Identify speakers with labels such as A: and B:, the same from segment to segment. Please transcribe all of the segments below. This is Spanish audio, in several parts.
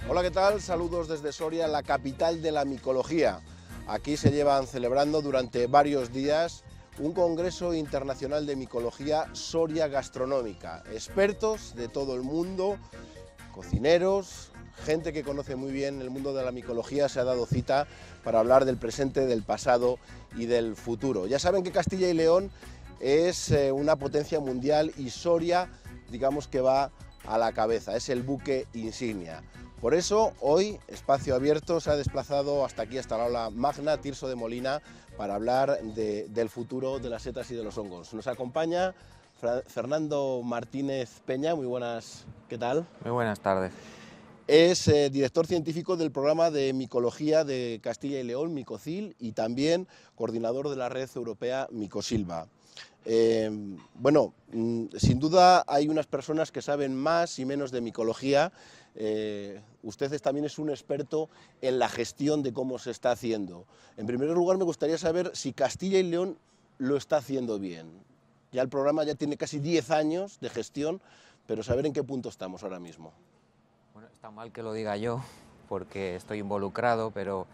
A: Hola, ¿qué tal? Saludos desde Soria, la capital de la micología. Aquí se llevan celebrando durante varios días un congreso internacional de micología Soria Gastronómica. Expertos de todo el mundo, cocineros, gente que conoce muy bien el mundo de la micología se ha dado cita para hablar del presente, del pasado y del futuro. Ya saben que Castilla y León es una potencia mundial y Soria, digamos que va a la cabeza, es el buque insignia. Por eso, hoy, Espacio Abierto se ha desplazado hasta aquí, hasta la aula magna Tirso de Molina, para hablar del futuro de las setas y de los hongos. Nos acompaña Fernando Martínez Peña. Muy buenas, ¿qué tal?
B: Muy buenas tardes.
A: Es director científico del programa de micología de Castilla y León, Micocil, y también coordinador de la red europea Micosilva. Bueno, sin duda hay unas personas que saben más y menos de micología. Usted también es un experto en la gestión de cómo se está haciendo. En primer lugar, me gustaría saber si Castilla y León lo está haciendo bien. Ya el programa ya tiene casi 10 años de gestión, pero saber en qué punto estamos ahora mismo.
B: Bueno, está mal que lo diga yo, porque estoy involucrado, pero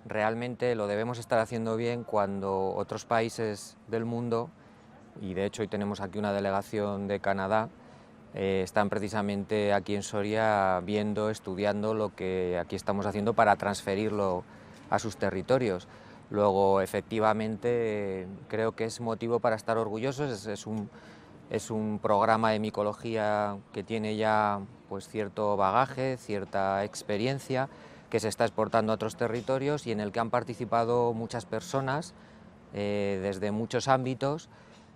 B: realmente lo debemos estar haciendo bien cuando otros países del mundo, y de hecho hoy tenemos aquí una delegación de Canadá, están precisamente aquí en Soria viendo, estudiando lo que aquí estamos haciendo para transferirlo a sus territorios. Luego, efectivamente, creo que es motivo para estar orgullosos. Es un programa de micología que tiene ya pues, cierto bagaje, cierta experiencia, que se está exportando a otros territorios y en el que han participado muchas personas desde muchos ámbitos.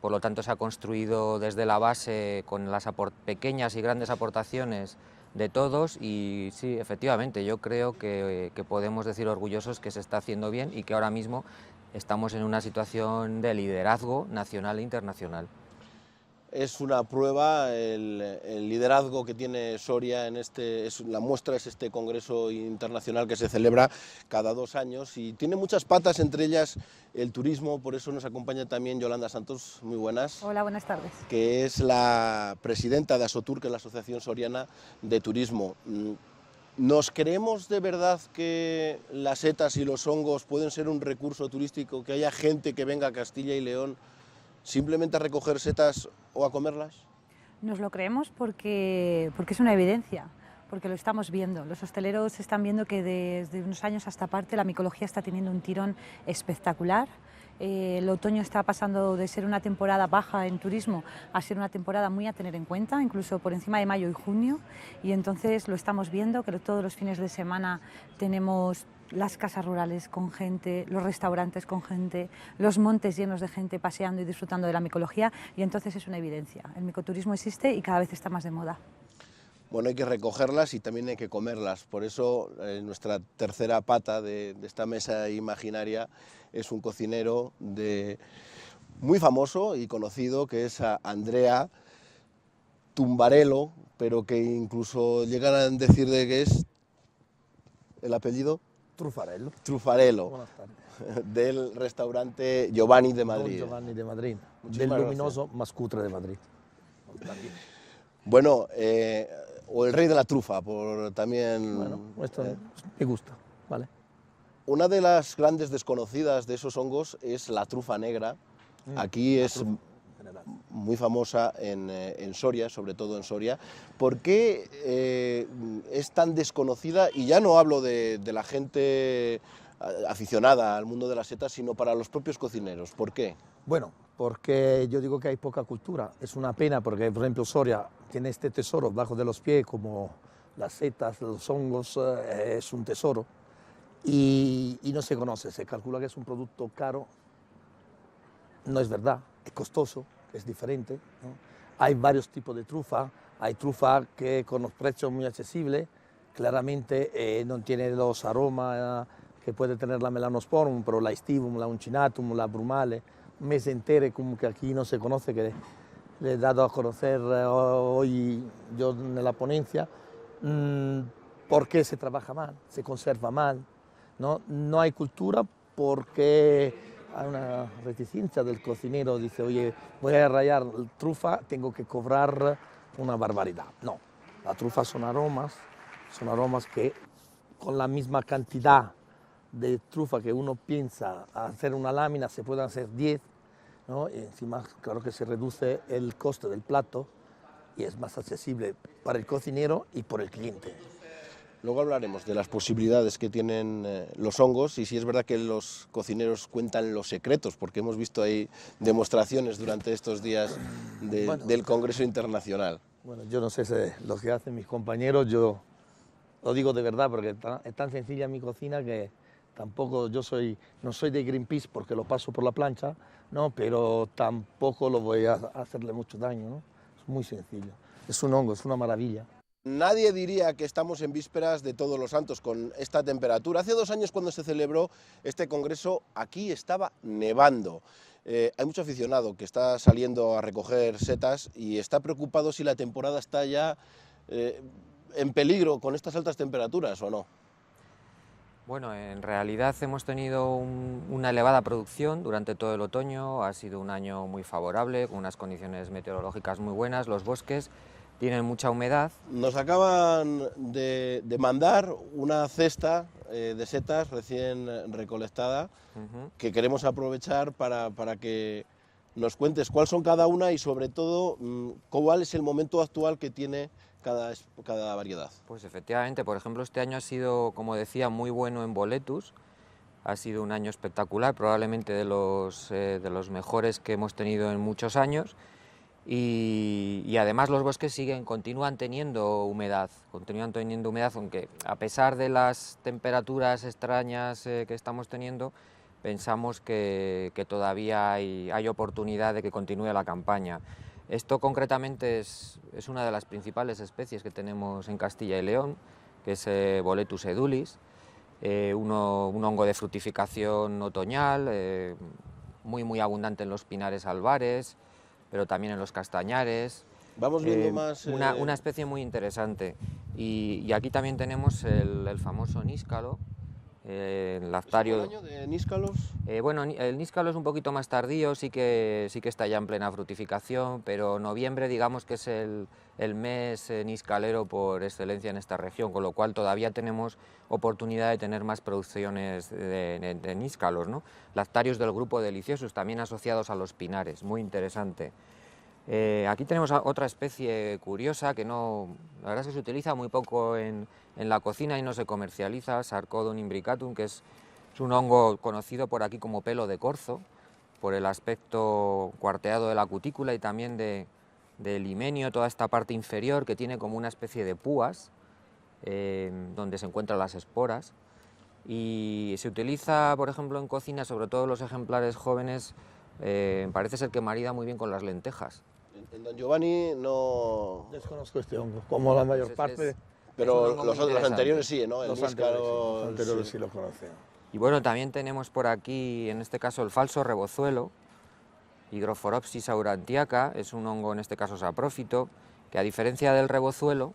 B: Por lo tanto, se ha construido desde la base con las pequeñas y grandes aportaciones de todos y sí, efectivamente, yo creo que podemos decir orgullosos que se está haciendo bien y que ahora mismo estamos en una situación de liderazgo nacional e internacional.
A: Es una prueba el liderazgo que tiene Soria en la muestra es este congreso internacional que se celebra cada 2 años y tiene muchas patas, entre ellas el turismo. Por eso nos acompaña también Yolanda Santos. Muy buenas.
C: Hola, buenas tardes.
A: Que es la presidenta de Asotur, que es la Asociación Soriana de Turismo. ¿Nos creemos de verdad que las setas y los hongos pueden ser un recurso turístico, que haya gente que venga a Castilla y León simplemente a recoger setas o a comerlas?
C: Nos lo creemos porque es una evidencia, porque lo estamos viendo. Los hosteleros están viendo que desde unos años a esta parte la micología está teniendo un tirón espectacular. El otoño está pasando de ser una temporada baja en turismo a ser una temporada muy a tener en cuenta, incluso por encima de mayo y junio, y entonces lo estamos viendo, que todos los fines de semana tenemos las casas rurales con gente, los restaurantes con gente, los montes llenos de gente paseando y disfrutando de la micología, y entonces es una evidencia. El micoturismo existe y cada vez está más de moda.
A: Bueno, hay que recogerlas y también hay que comerlas. Por eso nuestra tercera pata de esta mesa imaginaria es un cocinero muy famoso y conocido, que es Andrea Tumbarello, pero que incluso llegan a decir de que es el apellido
D: Trufarello.
A: Trufarello.
D: Buenas tardes.
A: Del restaurante Giovanni de Madrid.
D: Don Giovanni de Madrid,
A: Muchísimas
D: del luminoso
A: gracias.
D: más cutre de Madrid.
A: Bueno, o el rey de la trufa, por también...
D: Bueno, esto me gusta, ¿vale?
A: Una de las grandes desconocidas de esos hongos es la trufa negra. Aquí es muy famosa en Soria, sobre todo en Soria. ¿Por qué es tan desconocida? Y ya no hablo de la gente aficionada al mundo de las setas, sino para los propios cocineros. ¿Por qué?
D: Bueno, porque yo digo que hay poca cultura. Es una pena porque, por ejemplo, Soria tiene este tesoro bajo de los pies, como las setas, los hongos, es un tesoro. Y no se conoce, se calcula que es un producto caro. No es verdad, es costoso, es diferente, ¿no? Hay varios tipos de trufa. Hay trufa que con los precios muy accesibles, claramente no tiene los aromas que puede tener la melanosporum, pero la stivum, la uncinatum, la brumale, un mes entero como que aquí no se conoce, que le he dado a conocer hoy yo en la ponencia, por qué se trabaja mal, se conserva mal, ¿no? No hay cultura porque hay una reticencia del cocinero, dice, oye, voy a rallar trufa, tengo que cobrar una barbaridad. No, la trufa son aromas que con la misma cantidad de trufa que uno piensa hacer una lámina, se pueden hacer 10, ¿no? Y encima, claro que se reduce el coste del plato y es más accesible para el cocinero y por el cliente.
A: Luego hablaremos de las posibilidades que tienen los hongos y si es verdad que los cocineros cuentan los secretos, porque hemos visto ahí demostraciones durante estos días del Congreso Internacional.
D: Bueno, yo no sé lo que hacen mis compañeros, yo lo digo de verdad porque es tan sencilla mi cocina que tampoco no soy de Greenpeace porque lo paso por la plancha, ¿no? Pero tampoco lo voy a hacerle mucho daño, ¿no? Es muy sencillo, es un hongo, es una maravilla.
A: Nadie diría que estamos en vísperas de Todos los Santos con esta temperatura. Hace 2 años cuando se celebró este congreso aquí estaba nevando. Hay mucho aficionado que está saliendo a recoger setas y está preocupado si la temporada está ya en peligro con estas altas temperaturas o no.
B: Bueno, en realidad hemos tenido una elevada producción durante todo el otoño, ha sido un año muy favorable, con unas condiciones meteorológicas muy buenas, los bosques tienen mucha humedad.
A: Nos acaban de mandar una cesta de setas recién recolectada que queremos aprovechar para que nos cuentes cuáles son cada una y sobre todo cuál es el momento actual que tiene cada variedad.
B: Pues efectivamente, por ejemplo, este año ha sido, como decía, muy bueno en boletus, ha sido un año espectacular, probablemente de los mejores que hemos tenido en muchos años. Y además los bosques continúan teniendo humedad, aunque a pesar de las temperaturas extrañas que estamos teniendo, pensamos que todavía hay oportunidad de que continúe la campaña. Esto concretamente es una de las principales especies que tenemos en Castilla y León, que es Boletus edulis, un hongo de fructificación otoñal, muy abundante en los pinares albares, pero también en los castañares.
A: Vamos viendo más...
B: Una especie muy interesante. Y aquí también tenemos el famoso níscalo, el lactario.
A: ¿Es el año de níscalos?
B: Bueno, el níscalo es un poquito más tardío, sí que está ya en plena fructificación, pero noviembre digamos que es el mes niscalero por excelencia en esta región, con lo cual todavía tenemos oportunidad de tener más producciones de níscalos, ¿no? Lactarios del grupo Deliciosus, también asociados a los pinares, muy interesante. Aquí tenemos otra especie curiosa que la verdad es que se utiliza muy poco en la cocina y no se comercializa, Sarcodon imbricatum, que es un hongo conocido por aquí como pelo de corzo, por el aspecto cuarteado de la cutícula y también del himenio, toda esta parte inferior que tiene como una especie de púas, donde se encuentran las esporas. Y se utiliza, por ejemplo, en cocina, sobre todo los ejemplares jóvenes, parece ser que marida muy bien con las lentejas.
A: En Don Giovanni no...
D: Desconozco este hongo, como la mayor parte...
A: Pero los anteriores sí, ¿no?
D: Los anteriores sí lo conocen.
B: Y bueno, también tenemos por aquí, en este caso, el falso rebozuelo, Hygrophoropsis aurantiaca, es un hongo, en este caso saprófito, que a diferencia del rebozuelo,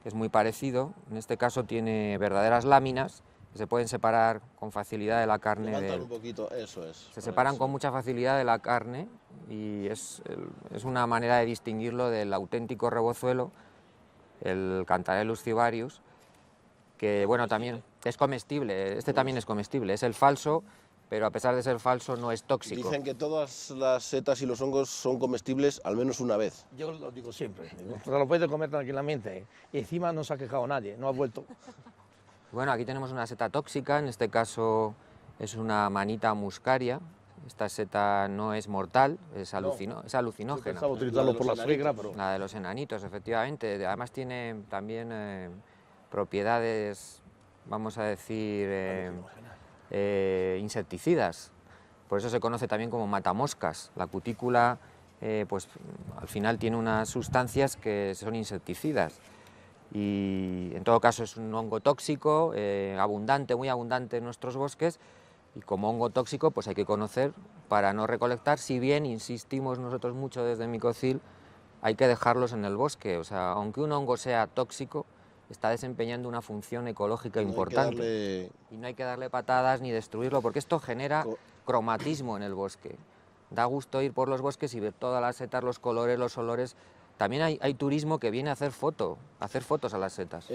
B: que es muy parecido, en este caso tiene verdaderas láminas, que se pueden separar con facilidad de la carne.
A: Un poquito, eso es.
B: Se separan con mucha facilidad de la carne y es una manera de distinguirlo del auténtico rebozuelo, el Cantarellus cibarius, que bueno, también es comestible, también es comestible, es el falso, pero a pesar de ser falso no es tóxico.
A: Dicen que todas las setas y los hongos son comestibles al menos una vez.
D: Yo lo digo siempre, se lo puede comer tranquilamente, y encima no se ha quejado nadie, no ha vuelto.
B: Bueno, aquí tenemos una seta tóxica, en este caso es una Manita muscaria. Esta seta no es mortal, es alucinógena.
D: Yo pensaba utilizarlo por la suegra, pero...
B: La de los enanitos, efectivamente. Además tiene también propiedades, vamos a decir, insecticidas. Por eso se conoce también como matamoscas. La cutícula, pues al final tiene unas sustancias que son insecticidas. y en todo caso es un hongo tóxico, abundante, muy abundante en nuestros bosques, y como hongo tóxico pues hay que conocer para no recolectar, si bien insistimos nosotros mucho desde Micocil, hay que dejarlos en el bosque, o sea, aunque un hongo sea tóxico, está desempeñando una función ecológica importante. Y no hay que darle patadas ni destruirlo, porque esto genera cromatismo en el bosque. Da gusto ir por los bosques y ver todas las setas, los colores, los olores. También hay turismo que viene a hacer fotos a las setas.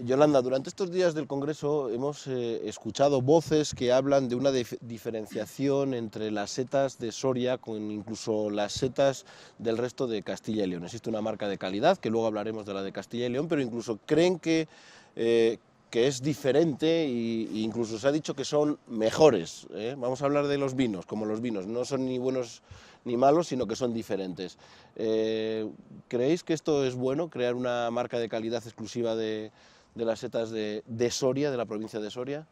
A: Yolanda, durante estos días del Congreso hemos escuchado voces que hablan de una diferenciación entre las setas de Soria con incluso las setas del resto de Castilla y León. Existe una marca de calidad, que luego hablaremos de la de Castilla y León, pero incluso creen que es diferente e incluso se ha dicho que son mejores. Vamos a hablar de los vinos, como los vinos, no son ni buenos ni malos, sino que son diferentes. ¿Creéis que esto es bueno, crear una marca de calidad exclusiva de las setas de Soria, de la provincia de Soria?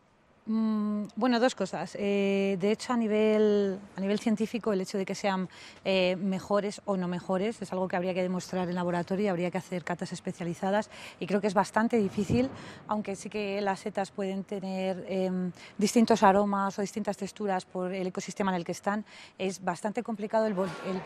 C: Bueno, dos cosas. De hecho, a nivel científico, el hecho de que sean mejores o no mejores es algo que habría que demostrar en laboratorio, habría que hacer catas especializadas, y creo que es bastante difícil, aunque sí que las setas pueden tener distintos aromas o distintas texturas por el ecosistema en el que están. Es bastante complicado el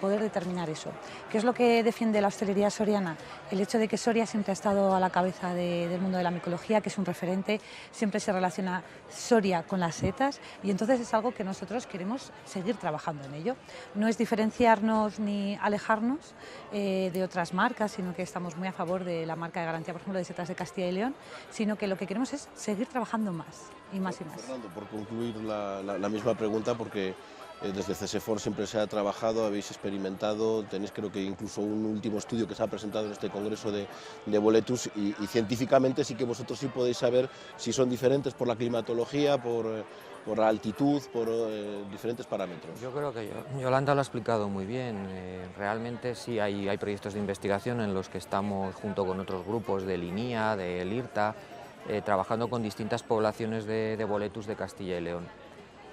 C: poder determinar eso. ¿Qué es lo que defiende la hostelería soriana? El hecho de que Soria siempre ha estado a la cabeza del mundo de la micología, que es un referente, siempre se relaciona Soria con las setas, y entonces es algo que nosotros queremos seguir trabajando en ello. No es diferenciarnos ni alejarnos de otras marcas, sino que estamos muy a favor de la marca de garantía, por ejemplo, de setas de Castilla y León, sino que lo que queremos es seguir trabajando más y más y más.
A: Fernando, por concluir la misma pregunta, porque desde CSFOR siempre se ha trabajado, habéis experimentado, tenéis creo que incluso un último estudio que se ha presentado en este congreso de boletus, y científicamente sí que vosotros sí podéis saber si son diferentes por la climatología, por la altitud, por diferentes parámetros.
B: Yo creo que Yolanda lo ha explicado muy bien. Realmente sí hay proyectos de investigación en los que estamos junto con otros grupos del INIA, del IRTA, trabajando con distintas poblaciones de boletus de Castilla y León.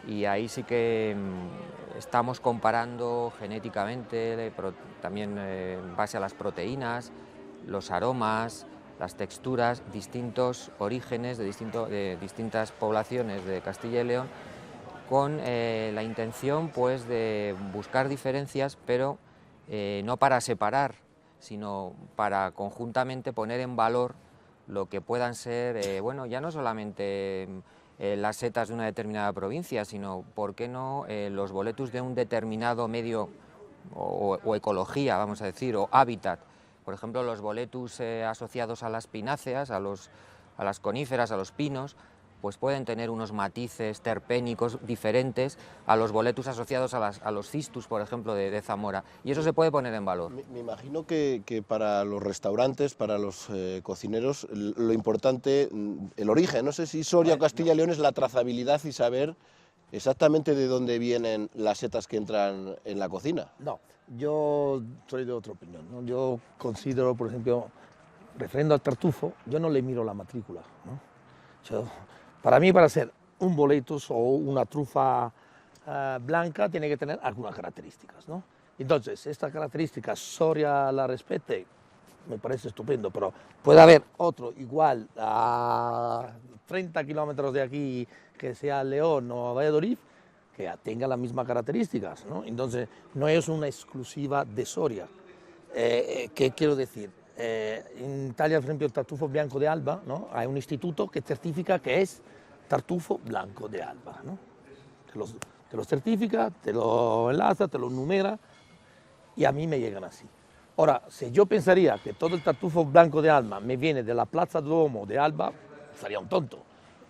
B: Y ahí sí que estamos comparando genéticamente, también en base a las proteínas, los aromas, las texturas, distintos orígenes de distintas poblaciones de Castilla y León, con la intención pues de buscar diferencias, pero no para separar, sino para conjuntamente poner en valor lo que puedan ser, bueno, ya no solamente las setas de una determinada provincia, sino, ¿por qué no, los boletus de un determinado medio o ecología, vamos a decir, o hábitat? Por ejemplo, los boletus asociados a las pináceas, a las coníferas, a los pinos, pues pueden tener unos matices terpénicos diferentes a los boletus asociados a los cistus, por ejemplo, de Zamora, y eso se puede poner en valor.
A: Me imagino que para los restaurantes, para los cocineros, lo importante, el origen, no sé si Soria o Castilla y León, es la trazabilidad y saber exactamente de dónde vienen las setas que entran en la cocina.
D: No, yo soy de otra opinión, ¿no? Yo considero, por ejemplo, refiriendo al tartufo, yo no le miro la matrícula, ¿no? Para mí, para ser un boletus o una trufa blanca, tiene que tener algunas características, ¿no? Entonces, estas características, Soria la respete, me parece estupendo, pero puede haber otro igual a 30 kilómetros de aquí, que sea León o Valladolid, que tenga las mismas características, ¿no? Entonces, no es una exclusiva de Soria. ¿Qué quiero decir? En Italia, por ejemplo, el tartufo blanco de Alba, ¿no? Hay un instituto que certifica que es tartufo blanco de Alba, ¿no? Te lo certifica, te lo enlaza, te lo numera, y a mí me llegan así. Ahora, si yo pensaría que todo el tartufo blanco de Alba me viene de la Plaza Duomo de Alba, sería un tonto.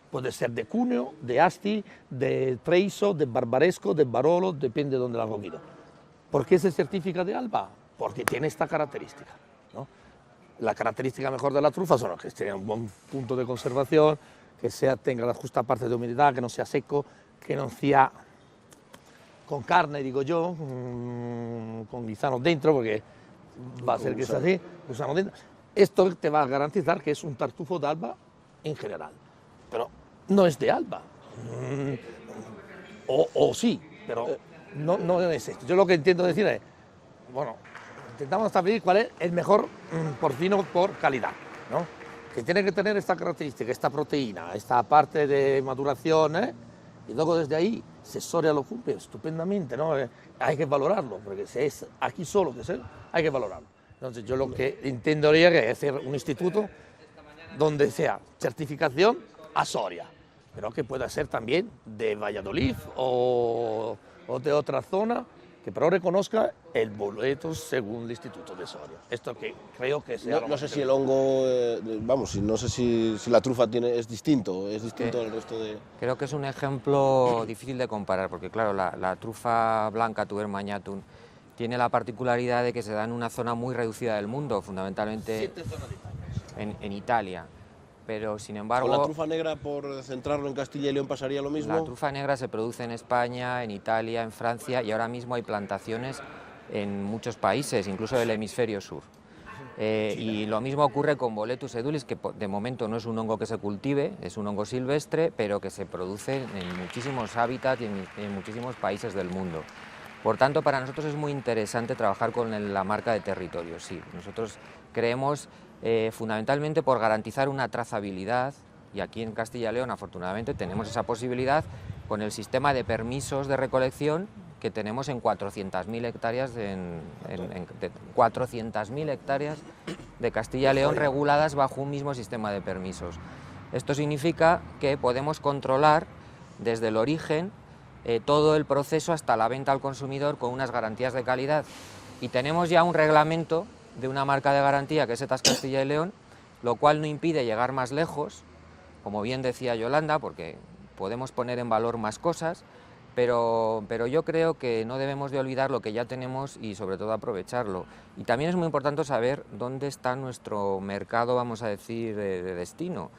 D: Puede ser de Cuneo, de Asti, de Treixo, de Barbaresco, de Barolo, depende de dónde la ha cogido. ¿Por qué se certifica de Alba? Porque tiene esta característica, ¿no? La característica mejor de la trufa son que tenga un buen punto de conservación, que tenga la justa parte de humedad, que no sea seco, que no sea con carne, digo yo, con gusanos dentro, porque va a ser que es así, gusanos dentro. Esto te va a garantizar que es un tartufo de Alba en general, pero no es de Alba, o sí, pero no es esto. Yo lo que intento decir es, bueno, intentamos establecer cuál es el mejor porcino por calidad. ¿no? Que tiene que tener esta característica, esta proteína, esta parte de maduración, y luego desde ahí, si Soria lo cumple estupendamente, ¿no? Hay que valorarlo, porque si es aquí solo que sé, hay que valorarlo. Entonces yo lo que entendería que es hacer un instituto donde sea certificación a Soria, pero que pueda ser también de Valladolid o de otra zona, que pero reconozca el boleto según el Instituto de Soria. Esto que creo que sea...
A: No sé si el hongo, vamos, no sé si la trufa es distinto del resto de...
B: Creo que es un ejemplo difícil de comparar, porque claro, la trufa blanca Tuber magnatum tiene la particularidad de que se da en una zona muy reducida del mundo, fundamentalmente en Italia. Pero sin embargo...
A: ¿Con la trufa negra, por centrarlo en Castilla y León, pasaría lo mismo?
B: La trufa negra se produce en España, en Italia, en Francia, y ahora mismo hay plantaciones en muchos países, incluso del hemisferio sur. Y lo mismo ocurre con Boletus edulis, que de momento no es un hongo que se cultive, es un hongo silvestre, pero que se produce en muchísimos hábitats y en muchísimos países del mundo. Por tanto, para nosotros es muy interesante trabajar con la marca de territorio. Sí, nosotros creemos fundamentalmente por garantizar una trazabilidad, y aquí en Castilla y León afortunadamente tenemos esa posibilidad con el sistema de permisos de recolección que tenemos en 400.000 hectáreas, 400.000 hectáreas de Castilla y León reguladas bajo un mismo sistema de permisos. Esto significa que podemos controlar desde el origen todo el proceso hasta la venta al consumidor con unas garantías de calidad, y tenemos ya un reglamento de una marca de garantía que es Setas Castilla y León, lo cual no impide llegar más lejos, como bien decía Yolanda, porque podemos poner en valor más cosas, pero yo creo que no debemos de olvidar lo que ya tenemos y sobre todo aprovecharlo. Y también es muy importante saber dónde está nuestro mercado, vamos a decir, de destino,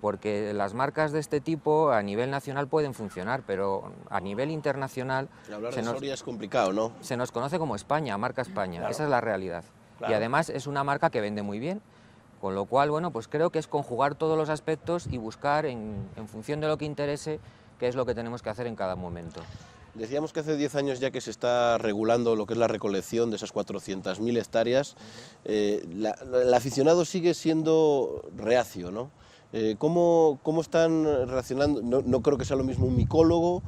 B: porque las marcas de este tipo a nivel nacional pueden funcionar, pero a nivel internacional...
A: Hablar de Soria es complicado, ¿no?
B: Se nos conoce como España, marca España, claro. Esa es la realidad. Claro. Y además es una marca que vende muy bien, con lo cual, bueno, pues creo que es conjugar todos los aspectos y buscar en función de lo que interese qué es lo que tenemos que hacer en cada momento.
A: Decíamos que hace 10 años ya que se está regulando lo que es la recolección de esas 400.000 hectáreas. El aficionado sigue siendo reacio, ¿no? ¿Cómo están reaccionando? No creo que sea lo mismo un micólogo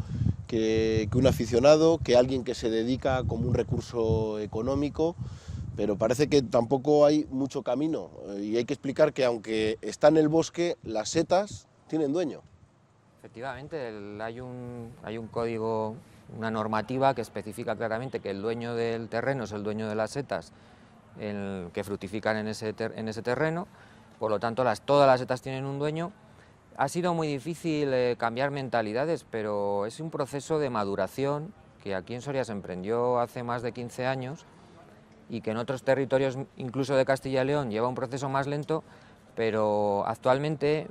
A: que un aficionado, que alguien que se dedica como un recurso económico, pero parece que tampoco hay mucho camino, y hay que explicar que aunque está en el bosque, las setas tienen dueño.
B: Efectivamente, hay un código, una normativa que especifica claramente que el dueño del terreno es el dueño de las setas que fructifican en ese terreno. Por lo tanto, todas las setas tienen un dueño. Ha sido muy difícil cambiar mentalidades, pero es un proceso de maduración que aquí en Soria se emprendió hace más de 15 años y que en otros territorios, incluso de Castilla y León, lleva un proceso más lento, pero actualmente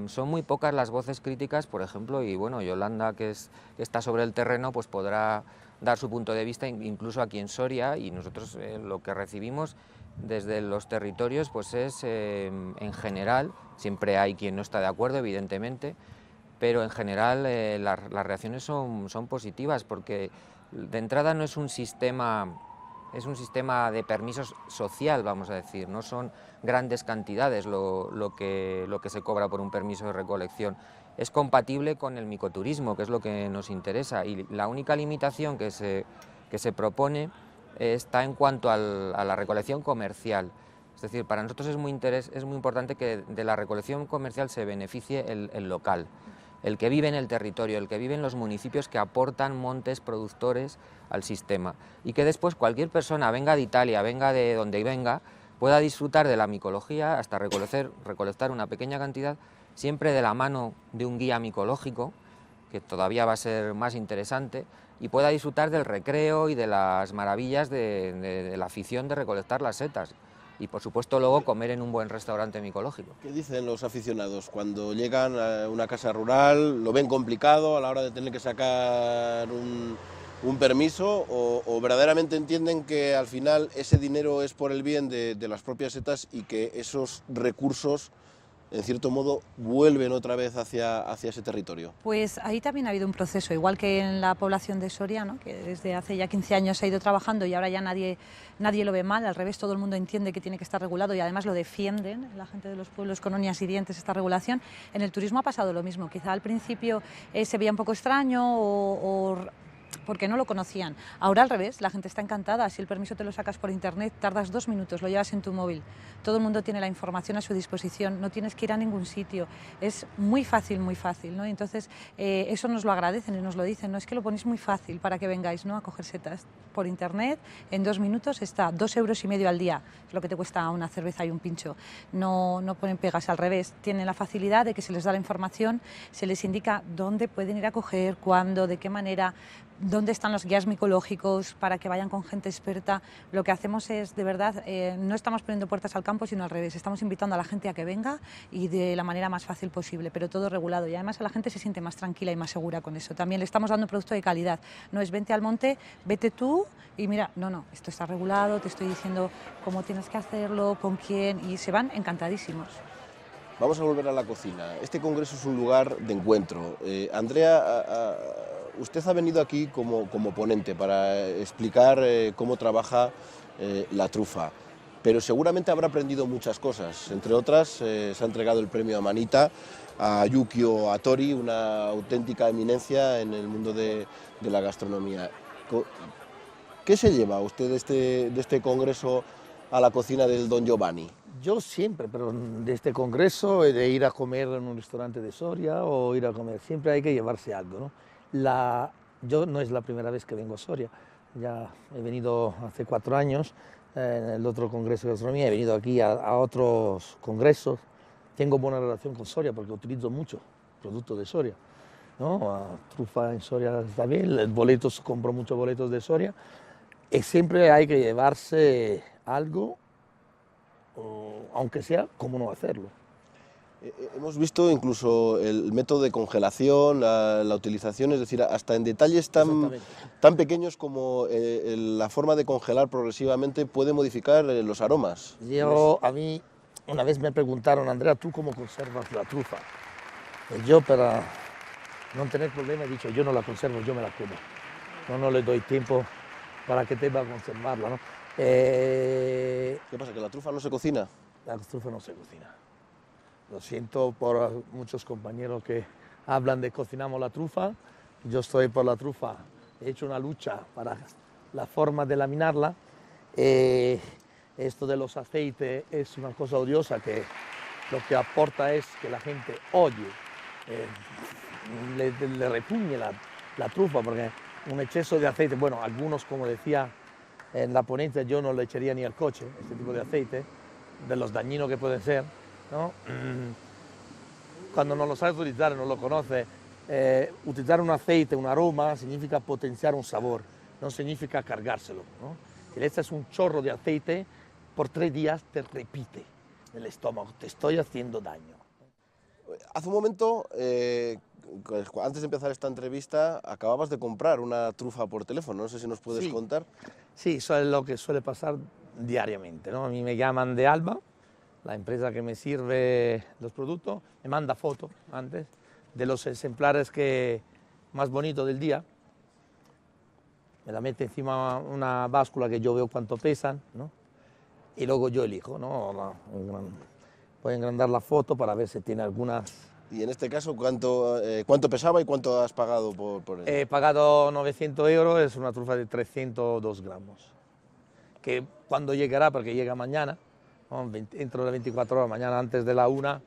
B: son muy pocas las voces críticas, por ejemplo, y bueno, Yolanda, que está sobre el terreno, pues podrá dar su punto de vista incluso aquí en Soria, y nosotros lo que recibimos desde los territorios pues es, en general, siempre hay quien no está de acuerdo, evidentemente, pero en general las reacciones son positivas, porque de entrada no es un sistema de permisos social, vamos a decir, no son grandes cantidades lo que se cobra por un permiso de recolección. Es compatible con el micoturismo, que es lo que nos interesa, y la única limitación que se propone está en cuanto a la recolección comercial. Es decir, para nosotros es muy importante que de la recolección comercial se beneficie el local, el que vive en el territorio, el que vive en los municipios que aportan montes productores al sistema, y que después cualquier persona, venga de Italia, venga de donde venga, pueda disfrutar de la micología hasta recolectar una pequeña cantidad, siempre de la mano de un guía micológico, que todavía va a ser más interesante, y pueda disfrutar del recreo y de las maravillas de la afición de recolectar las setas. Y por supuesto luego comer en un buen restaurante micológico.
A: ¿Qué dicen los aficionados cuando llegan a una casa rural? ¿Lo ven complicado a la hora de tener que sacar un permiso, o verdaderamente entienden que al final ese dinero es por el bien de las propias setas y que esos recursos en cierto modo, vuelven otra vez hacia ese territorio?
C: Pues ahí también ha habido un proceso, igual que en la población de Soria, ¿no? Que desde hace ya 15 años se ha ido trabajando y ahora ya nadie lo ve mal, al revés, todo el mundo entiende que tiene que estar regulado y además lo defienden, la gente de los pueblos con uñas y dientes, esta regulación. En el turismo ha pasado lo mismo, quizá al principio se veía un poco extraño o porque no lo conocían. Ahora al revés, la gente está encantada. Si el permiso te lo sacas por internet, tardas 2 minutos, lo llevas en tu móvil. Todo el mundo tiene la información a su disposición, no tienes que ir a ningún sitio. Es muy fácil, ¿no? Y entonces eso nos lo agradecen y nos lo dicen. No es que lo ponéis muy fácil para que vengáis, ¿no? A coger setas por internet. En 2 minutos está 2,5 € al día, es lo que te cuesta una cerveza y un pincho. No ponen pegas, al revés. Tienen la facilidad de que se les da la información, se les indica dónde pueden ir a coger, cuándo, de qué manera, dónde están los guías micológicos para que vayan con gente experta. Lo que hacemos es, de verdad, no estamos poniendo puertas al campo, sino al revés. Estamos invitando a la gente a que venga y de la manera más fácil posible, pero todo regulado. Y además a la gente se siente más tranquila y más segura con eso. También le estamos dando un producto de calidad. No es vente al monte, vete tú y mira, no, esto está regulado, te estoy diciendo cómo tienes que hacerlo, con quién, y se van encantadísimos.
A: Vamos a volver a la cocina. Este congreso es un lugar de encuentro. Andrea, usted ha venido aquí como ponente para explicar cómo trabaja la trufa, pero seguramente habrá aprendido muchas cosas. Entre otras, se ha entregado el premio a Manita a Yukio Hattori, una auténtica eminencia en el mundo de la gastronomía. ¿Qué se lleva usted de este congreso a la cocina del Don Giovanni?
D: Yo siempre, pero de este congreso, de ir a comer en un restaurante de Soria o ir a comer, siempre hay que llevarse algo, ¿no? Yo no es la primera vez que vengo a Soria, ya he venido hace 4 años en el otro congreso de gastronomía, he venido aquí a otros congresos, tengo buena relación con Soria porque utilizo mucho productos de Soria, ¿no? Trufa en Soria está bien, compro muchos boletos de Soria, y siempre hay que llevarse algo, aunque sea cómo no hacerlo.
A: Hemos visto incluso el método de congelación, la utilización, es decir, hasta en detalles tan pequeños como la forma de congelar progresivamente puede modificar los aromas.
D: A mí una vez me preguntaron, Andrea, ¿tú cómo conservas la trufa? Y yo, para no tener problema, he dicho, yo no la conservo, yo me la como. No le doy tiempo para que tenga que conservarla, ¿no?
A: ¿Qué pasa, que la trufa no se cocina?
D: La trufa no se cocina. Lo siento por muchos compañeros que hablan de cocinamos la trufa. Yo estoy por la trufa. He hecho una lucha para la forma de laminarla. Esto de los aceites es una cosa odiosa que lo que aporta es que la gente odie, le repugne la trufa, porque un exceso de aceite, bueno, algunos, como decía en la ponencia, yo no le echaría ni al coche este tipo de aceite, de los dañinos que pueden ser, ¿no? Cuando no lo sabes utilizar, no lo conoces, utilizar un aceite, un aroma, significa potenciar un sabor, no significa cargárselo, ¿no? Si le echas un chorro de aceite, por 3 días te repite en el estómago, te estoy haciendo daño.
A: Hace un momento, antes de empezar esta entrevista, acababas de comprar una trufa por teléfono, no sé si nos puedes contar.
D: Sí, eso es lo que suele pasar diariamente, ¿no? A mí me llaman de Alba, la empresa que me sirve los productos, me manda fotos antes de los ejemplares más bonitos del día, me la mete encima una báscula que yo veo cuánto pesan, ¿no? Y luego yo elijo, ¿no? Voy a engrandar la foto para ver si tiene algunas.
A: Y en este caso, ¿cuánto pesaba y cuánto has pagado por ella?
D: He pagado 900 €, es una trufa de 302 gramos, que cuando llegará, porque llega mañana, ¿no? Dentro de 24 horas, mañana antes de la 1,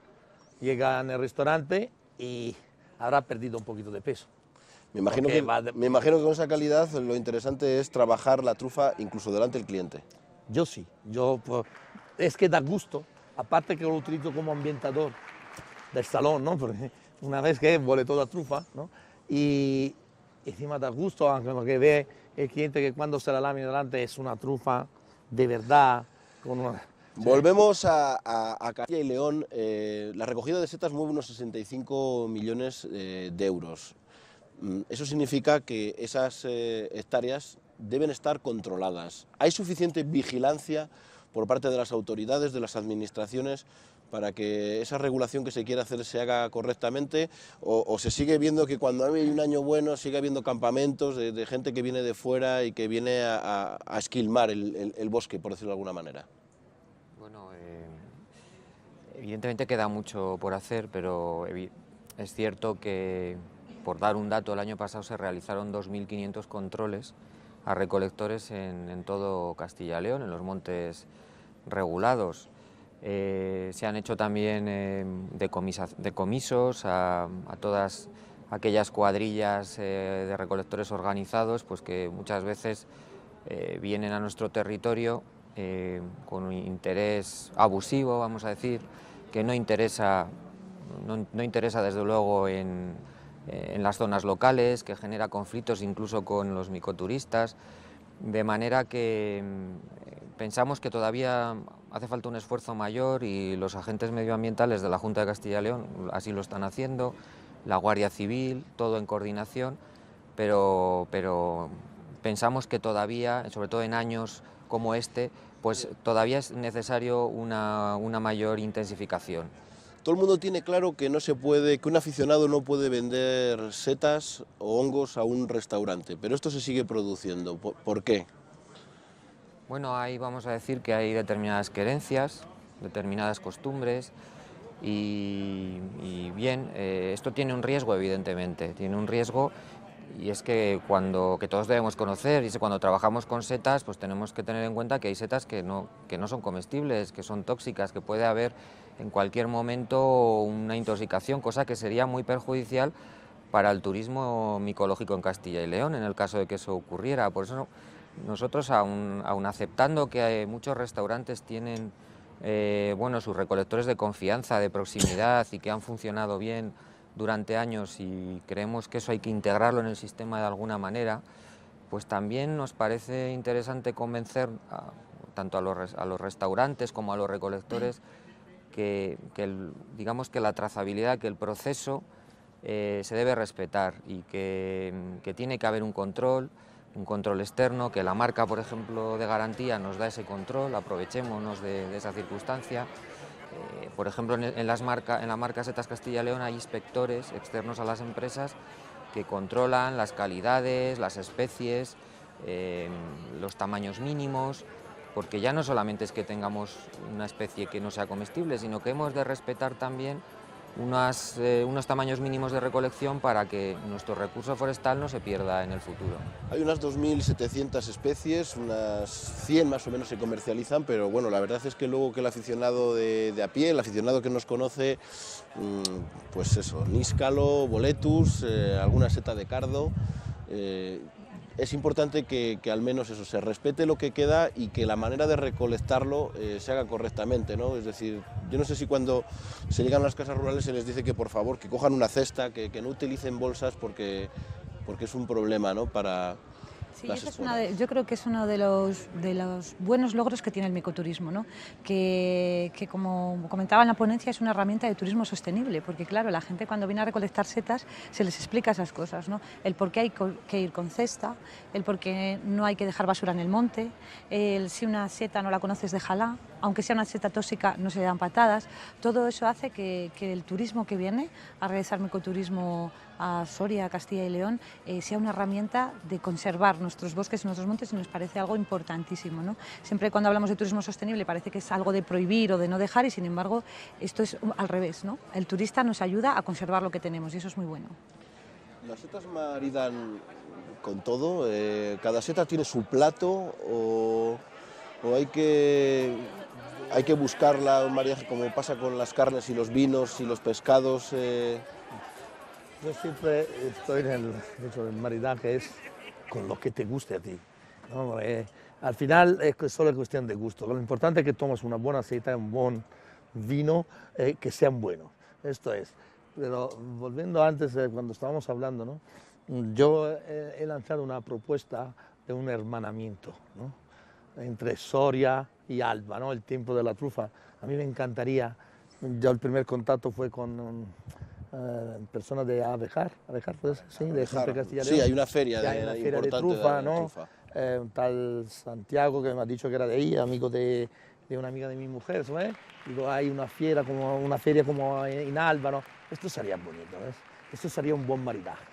D: llega en el restaurante y habrá perdido un poquito de peso.
A: Me imagino que con esa calidad lo interesante es trabajar la trufa incluso delante del cliente.
D: Yo sí, es que da gusto, aparte que lo utilizo como ambientador del salón, ¿no? Porque una vez que huele toda trufa, ¿no? Y encima da gusto, aunque lo que ve el cliente, que cuando se la lamina delante es una trufa de verdad.
A: Volvemos a Castilla y León. La recogida de setas mueve unos 65 millones de euros. Eso significa que esas hectáreas deben estar controladas. ¿Hay suficiente vigilancia por parte de las autoridades, de las administraciones, para que esa regulación que se quiere hacer se haga correctamente, o se sigue viendo que cuando hay un año bueno sigue habiendo campamentos de gente que viene de fuera y que viene a esquilmar el bosque, por decirlo de alguna manera?
B: Bueno, evidentemente queda mucho por hacer, pero es cierto que, por dar un dato, el año pasado se realizaron 2.500 controles a recolectores en todo Castilla y León, en los montes regulados. Se han hecho también decomisos a todas aquellas cuadrillas de recolectores organizados, pues que muchas veces vienen a nuestro territorio con un interés abusivo, vamos a decir, que no interesa desde luego en las zonas locales, que genera conflictos incluso con los micoturistas, de manera que pensamos que todavía hace falta un esfuerzo mayor y los agentes medioambientales de la Junta de Castilla y León así lo están haciendo, la Guardia Civil, todo en coordinación, pero pensamos que todavía, sobre todo en años como este, pues todavía es necesario una mayor intensificación.
A: Todo el mundo tiene claro que no se puede, que un aficionado no puede vender setas o hongos a un restaurante, pero esto se sigue produciendo. ¿Por qué?
B: Bueno, ahí vamos a decir que hay determinadas creencias, determinadas costumbres y bien, esto tiene un riesgo, evidentemente, tiene un riesgo, y es que todos debemos conocer, y es que cuando trabajamos con setas, pues tenemos que tener en cuenta que hay setas que no son comestibles, que son tóxicas, que puede haber en cualquier momento una intoxicación, cosa que sería muy perjudicial para el turismo micológico en Castilla y León, en el caso de que eso ocurriera. Por eso nosotros, aun aceptando que muchos restaurantes tienen sus recolectores de confianza, de proximidad, y que han funcionado bien durante años, y creemos que eso hay que integrarlo en el sistema de alguna manera, pues también nos parece interesante convencer tanto a los restaurantes como a los recolectores digamos que la trazabilidad, que el proceso se debe respetar, y que tiene que haber un control externo, que la marca, por ejemplo, de garantía nos da ese control, aprovechémonos de esa circunstancia. Por ejemplo, en la marca Setas Castilla y León hay inspectores externos a las empresas que controlan las calidades, las especies, los tamaños mínimos, porque ya no solamente es que tengamos una especie que no sea comestible, sino que hemos de respetar también unos tamaños mínimos de recolección para que nuestro recurso forestal no se pierda en el futuro.
A: Hay unas 2.700 especies, unas 100 más o menos se comercializan, pero bueno, la verdad es que luego que el aficionado de a pie, el aficionado que nos conoce, pues eso, níscalo, boletus, alguna seta de cardo, es importante que al menos eso, se respete lo que queda y que la manera de recolectarlo se haga correctamente, ¿no? Es decir, yo no sé si cuando se llegan a las casas rurales se les dice que por favor que cojan una cesta, que no utilicen bolsas porque es un problema, ¿no? Para
C: Sí,
A: las
C: yo creo que es uno de los buenos logros que tiene el micoturismo, ¿no? Que como comentaba en la ponencia, es una herramienta de turismo sostenible, porque claro, la gente cuando viene a recolectar setas se les explica esas cosas, ¿no? El por qué hay que ir con cesta, el por qué no hay que dejar basura en el monte, si una seta no la conoces, déjala, aunque sea una seta tóxica no se le dan patadas. Todo eso hace que el turismo que viene a realizar micoturismo a Soria, a Castilla y León, sea una herramienta de conservar nuestros bosques y nuestros montes, y nos parece algo importantísimo, ¿no? Siempre cuando hablamos de turismo sostenible parece que es algo de prohibir o de no dejar, y sin embargo esto es al revés, ¿no? El turista nos ayuda a conservar lo que tenemos, y eso es muy bueno.
A: ¿Las setas maridan con todo? ¿Cada seta tiene su plato o hay que buscarla, un maridaje, como pasa con las carnes y los vinos y los pescados?
D: Yo siempre estoy en el maridaje, es con lo que te guste a ti, ¿no? Al final es solo cuestión de gusto. Lo importante es que tomes una buena seta, un buen vino, que sean buenos. Esto es. Pero volviendo antes, cuando estábamos hablando, ¿no? Yo he lanzado una propuesta de un hermanamiento, ¿no? Entre Soria y Alba, ¿no? El tiempo de la trufa. A mí me encantaría. Yo el primer contacto fue con personas de Abejar, puede ser, sí, de gente de Castilla y León.
A: Sí, hay una feria
D: de trufa, ¿no? Un tal Santiago que me ha dicho que era de ahí, amigo de de una amiga de mi mujer, ¿sabes? Digo, hay una feria como en Alba, ¿no? Esto sería bonito, ¿ves? Esto sería un buen maridaje,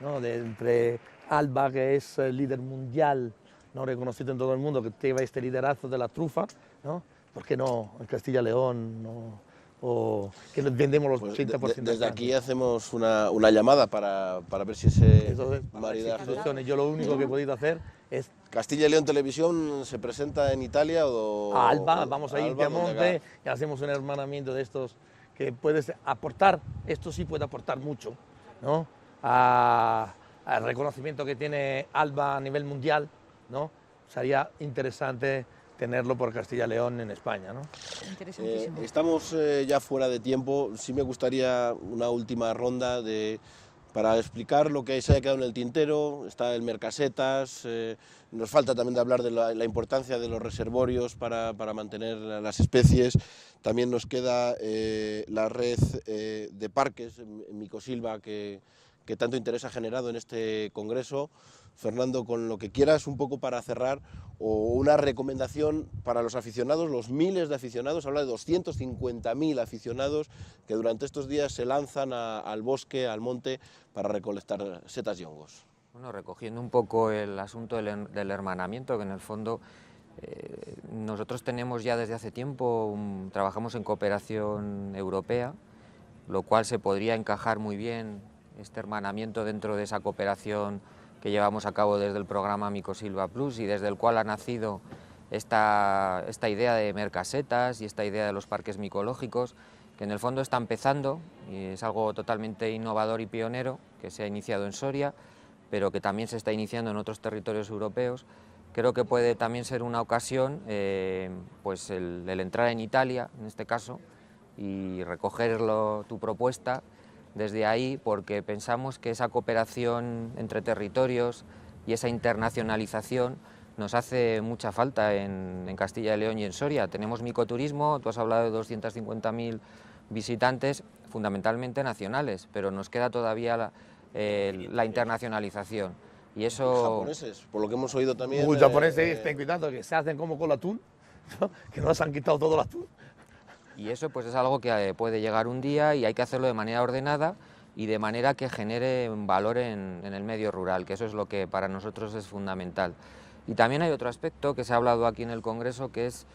D: ¿no? Entre Alba, que es el líder mundial, ¿no? Reconocido en todo el mundo, que lleva este liderazo de la trufa, ¿no? ¿Por qué no en Castilla y León, ¿no? O que nos vendemos los 80%?
A: Desde aquí hacemos una llamada para ver si ese maridaje...
D: Yo lo único que he podido hacer es...
A: ¿Castilla y León Televisión se presenta en Italia o...?
D: A Alba, vamos a ir a Monte y hacemos un hermanamiento de estos que puedes aportar, esto sí puede aportar mucho, ¿no? Al reconocimiento que tiene Alba a nivel mundial, ¿no? Sería interesante tenerlo por Castilla y León en España, ¿no?
C: Interesantísimo.
A: Estamos ya fuera de tiempo, sí me gustaría una última ronda para explicar lo que se haya quedado en el tintero. Está el Mercasetas, nos falta también de hablar de la importancia de los reservorios para mantener las especies. También nos queda la red de parques, Micosilva, que tanto interés ha generado en este congreso. Fernando, con lo que quieras un poco para cerrar, o una recomendación para los aficionados, los miles de aficionados, habla de 250.000 aficionados que durante estos días se lanzan al bosque, al monte, para recolectar setas y hongos.
B: Bueno, recogiendo un poco el asunto del hermanamiento, que en el fondo nosotros tenemos ya desde hace tiempo, trabajamos en cooperación europea, lo cual se podría encajar muy bien este hermanamiento dentro de esa cooperación que llevamos a cabo desde el programa Micosilva Plus y desde el cual ha nacido esta idea de Mercasetas y esta idea de los parques micológicos, que en el fondo está empezando y es algo totalmente innovador y pionero, que se ha iniciado en Soria, pero que también se está iniciando en otros territorios europeos. Creo que puede también ser una ocasión pues el entrar en Italia, en este caso, y recoger tu propuesta desde ahí, porque pensamos que esa cooperación entre territorios y esa internacionalización nos hace mucha falta en Castilla y León y en Soria. Tenemos micoturismo, tú has hablado de 250.000 visitantes, fundamentalmente nacionales, pero nos queda todavía la internacionalización. Y eso...
A: Los japoneses, por lo que hemos oído también...
D: Los japoneses, ten cuidado, que se hacen como con el atún, ¿no? Que nos han quitado todo el atún.
B: Y eso pues es algo que puede llegar un día y hay que hacerlo de manera ordenada y de manera que genere valor en el medio rural, que eso es lo que para nosotros es fundamental. Y también hay otro aspecto que se ha hablado aquí en el Congreso, que es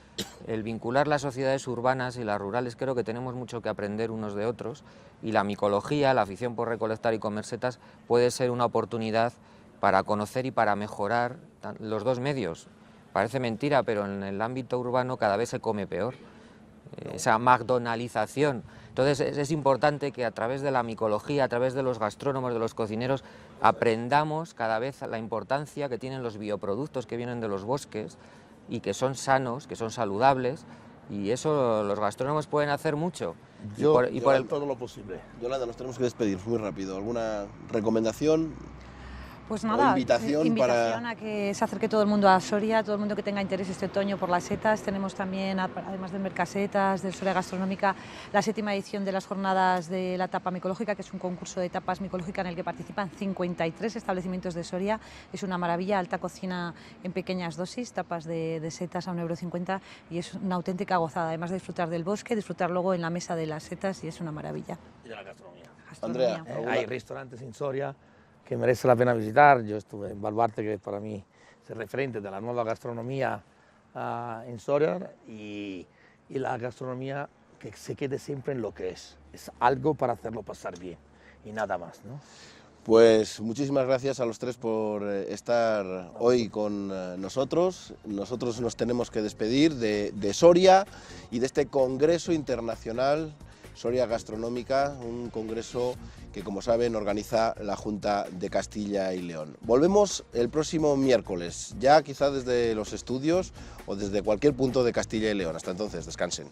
B: el vincular las sociedades urbanas y las rurales. Creo que tenemos mucho que aprender unos de otros y la micología, la afición por recolectar y comer setas, puede ser una oportunidad para conocer y para mejorar los dos medios. Parece mentira, pero en el ámbito urbano cada vez se come peor. Esa McDonaldización. Entonces es importante que a través de la micología, a través de los gastrónomos, de los cocineros, aprendamos cada vez la importancia que tienen los bioproductos que vienen de los bosques y que son sanos, que son saludables, y eso los gastrónomos pueden hacer mucho.
A: Todo lo posible. Yolanda, nos tenemos que despedir muy rápido. ¿Alguna recomendación?
C: Pues nada, invitación
A: para...
C: a que se acerque todo el mundo a Soria, todo el mundo que tenga interés este otoño por las setas. Tenemos también, además del Mercasetas, del Soria Gastronómica, la 7ª edición de las jornadas de la tapa micológica, que es un concurso de tapas micológicas en el que participan 53 establecimientos de Soria. Es una maravilla, alta cocina en pequeñas dosis, tapas de setas a 1,50 € y es una auténtica gozada. Además de disfrutar del bosque, disfrutar luego en la mesa de las setas y es una maravilla.
D: Y de la gastronomía.
A: Andrea,
D: hay restaurantes en Soria que merece la pena visitar. Yo estuve en Baluarte, que para mí es el referente de la nueva gastronomía en Soria, y la gastronomía que se quede siempre en lo que es algo para hacerlo pasar bien y nada más, ¿no?
A: Pues muchísimas gracias a los tres por estar hoy con nosotros. Nosotros nos tenemos que despedir de Soria y de este Congreso Internacional Soria Gastronómica, un congreso que, como saben, organiza la Junta de Castilla y León. Volvemos el próximo miércoles, ya quizá desde los estudios o desde cualquier punto de Castilla y León. Hasta entonces, descansen.